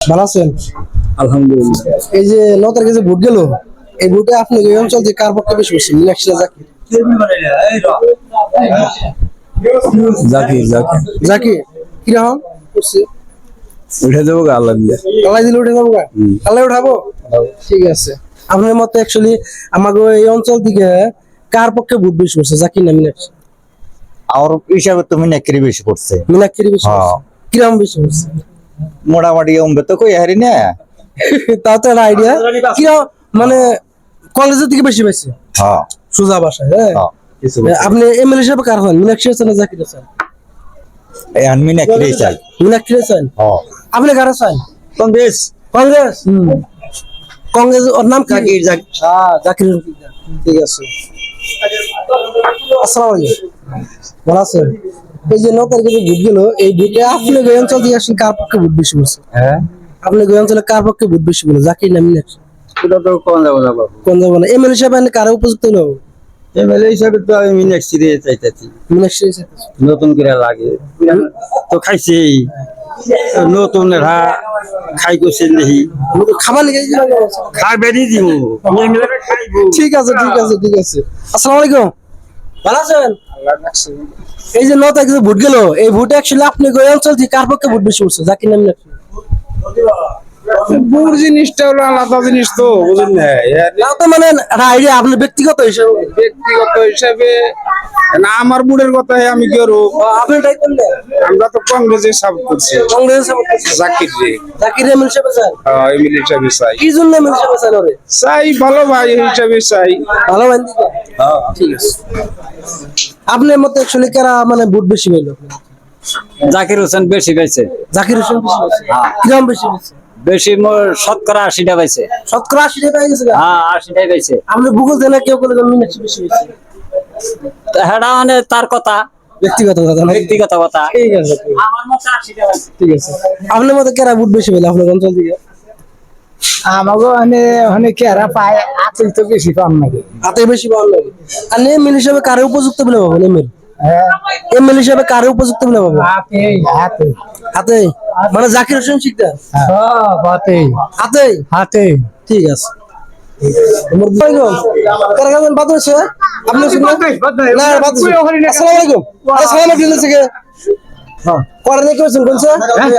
ভালো আছেন? আলহামদুলিল্লাহ। এই যে 9 তারিখে যে ভোট গেল, এই ভোটে আপনি এই অঞ্চল থেকে কার পক্ষে বেশি বেশি মীনাক্ষী না জাকির? জাকির জাকির জাকির কিরকম করছে? উঠে যাবো গা আল্লাহ দিলে। আল্লাহ দিলে উঠে যাবো? আল্লাহ উঠাবো? ঠিক আছে। আপনার মতে অ্যাকচুয়ালি আমাকে এই অঞ্চল থেকে কার পক্ষে ভোট বেশি করছে, জাকির না মীনাক্ষী? আমার হিসাবে তো মিনাক্ষী বেশি পড়ছে। মীনাক্ষীর বেশি হ্যাঁ। করছে। কিরকম বেশি করছে? মোটামুটি অম্বে তো কই হারি না। তাও তো একটা আইডিয়া। কিরকম মানে কলেজের দিকে বেশি পাইছে? হ্যাঁ সোজা ভাষায়, হ্যাঁ। হ্যাঁ, কিছু আপনি এমএলএ হিসেবে কার হন, মীনাক্ষী আছেন না জাকির আছেন? এখন মিনাক্ষী চাই। মীনাক্ষী আছেন? হ্যাঁ আপনি কার আছেন? কংগ্রেস। কংগ্রেস? কংগ্রেস ওর নাম কি? জাকির জাকির। জাকির। ঠিক আছে। আসসালামু আলাইকুম। ভালো আছেন? এই যে 9 তারিখে যে ভোট গেল, এই ভোটে আপনি এই অঞ্চল থেকে আসলে কার পক্ষে ভোট বেশি বলছে? হ্যাঁ আপনি এই অঞ্চলে কার পক্ষে ভোট বেশি বলে, জাকির না মীনাক্ষী? এটা তো কোন যাবো না বাবু। কোন যাবো না? এমএলএ হিসেবে আপনি কারে উপযুক্ত হলো? এমএলএ হিসাবে তো আমি মিনাক্ষী দিয়ে চাইতেছি। মীনাক্ষী হিসেবে। নতুন করে লাগে তো খাইছি নতুন এরা খাই করছেন দেখি খাবার লেগে খাই বেরিয়ে দিব। ঠিক আছে, ঠিক আছে, ঠিক আছে। আসসালামু আলাইকুম। ভালো আছেন? এই যে 9 তারিখে যে ভোট গেল, এই ভোটে অ্যাকচুয়ালি আপনি এই অঞ্চল থেকে কার পক্ষে ভোট বেশি করছে, জাকির না মীনাক্ষী? ভোট জিনিসটা হলো আলাদা জিনিস তো, বুঝলেন না? তাও তো মানে একটা আইডিয়া আপনার ব্যক্তিগত হিসেবে। ব্যক্তিগত হিসাবে না, আমার বুড়ের কথা আমি কি করব? আপনি এটাই করলেন? আমরা তো কংগ্রেসের সাপোর্ট করছি। কংগ্রেস সাপোর্ট করছেন? জাকির রে জাকির এমএলএ হিসেবে চান? এমএলএ হিসাবে চাই। কি জন্য এমএলএ হিসেবে চান ওরে? চাই ভালো ভাই হিসাবে চাই। ভালো বান দিকে? ঠিক আছে। আপনার মতে অ্যাকচুয়ালি কারা মানে ভোট বেশি পেল? জাকির হোসেন বেশি পাইছে। জাকির হোসেন বেশি পেয়েছে? কিরকম বেশি পেয়েছে? বেশি শতকরা 80টা পাইছে। শতকরা 80 টাকা গেছে? হ্যাঁ 80টাই পাইছে। আপনি গুগল জেনে কেউ বলে মীনাক্ষী বেশি পেয়েছে? হ্যাঁ মানে তার কথা, ব্যক্তিগত কথা না? ব্যক্তিগত কথা। ঠিক আছে, আমার মতে 80টা পাইছে। ঠিক আছে। আপনার মতে কারা ভোট বেশি পেল আপনার অঞ্চল থেকে? আমাকে অনেক কেরা পায় আতুল তো বেশি পাম নাকি। হাতে বেশি ভালো লাগে। আর এমএলএ হিসেবে কারে উপযুক্ত বলে ভাবেন? হ্যাঁ এমএলএ হিসেবে কারে উপযুক্ত বলে ভাবেন? হাতে হাতে হাতে মানে জাকির হোসেন শিকদার? সব হাতে হাতে? হাতে। ঠিক আছে। কারাগারের বাদ হয়েছে? আপনি শুনলেন? না, বাদ হয়েছে। আসসালামু আলাইকুম। আরে সালাম আলাইকুম থেকে। করে নাকি পাইছেন কোনছে?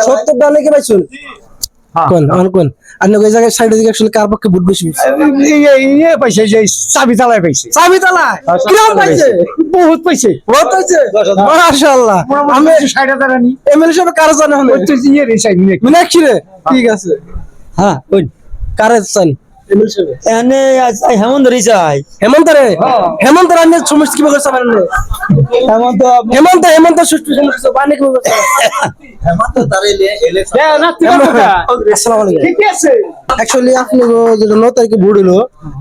70 টা নাকি পাইছেন? কোন কোন আপনি ওই জায়গায় সাইডে দিকে আসলে কার পক্ষে ভোট বেশি হইছে? ইয়ে পাইছে যে চাবি তালায় পাইছে। চাবি তালা কিরকম পাইছে? বহুত পাইছে। বহুত পাইছে? মাশাআল্লাহ। আমি 60,000 আনি এমএলএ সাহেব কারে জানেন? তো ইয়ে রে চাই মীনাক্ষী রে? ঠিক আছে। হ্যাঁ ওই কারে চান এমএলএ সাহেব? এনে হেমন্ত রে চাই। হেমন্ত রে? হেমন্ত রানে সমস্ত কি বলছ পারেন না? হেমন্ত সুষ্ঠু সমস্ত বানে কি বলছ? হেমন্ত তারেলে ইলেকশন না তুই কথা। আসসালামু আলাইকুম। ঠিক আছে। অ্যাকচুয়ালি আপনি যেটা 9 তারিখে ভোট হলো,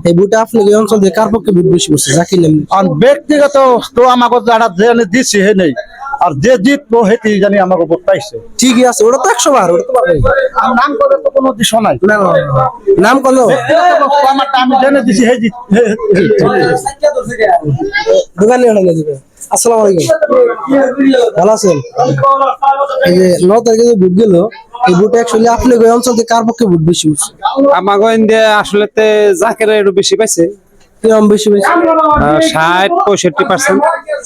এই ভোটে আপনি এই অঞ্চল থেকে কার পক্ষে ভোট বেশি করছে, জাকির না মীনাক্ষী? আর ব্যক্তিগত তো আমাকে যারা জেনে দিচ্ছে হে নেই, আর যে জিতবো হেতি জানি আমাকে ভোট পাইছে। ঠিকই আছে, ওটা তো 100 বার, ওটা তো পাবে। আর নাম করে তো কোনো দিশো নাই। না না, নাম কল আমারটা আমি জেনে দিছি হে জিত। দোকানে ওখানে দিবে। আসসালামু আলাইকুম। ভালো আছেন? এই যে 9 তারিখে যে ভোট গেল, এই ভোটে অ্যাকচুয়ালি আপনি এই অঞ্চল থেকে কার পক্ষে ভোট বেশি করছে? আমাগো ইন্ডিয়া আসলে তে জাকিরের একটু বেশি পাইছে। কিরকম বেশি পাইছে? 60-65%।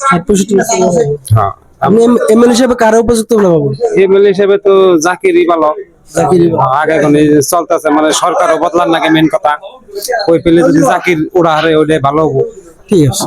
65%। হ্যাঁ। আপনি এমএলএ হিসেবে কারে উপযুক্ত বলে ভাবেন? এমএলএ হিসেবে তো জাকিরই ভালো। জাকিরই ভালো। আগে কোন চলতেছে মানে সরকারও বদলার নাকি মেন কথা। ওই পেলে যদি জাকির উড়া হারে ওইটা ভালো হবো। ঠিক আছে।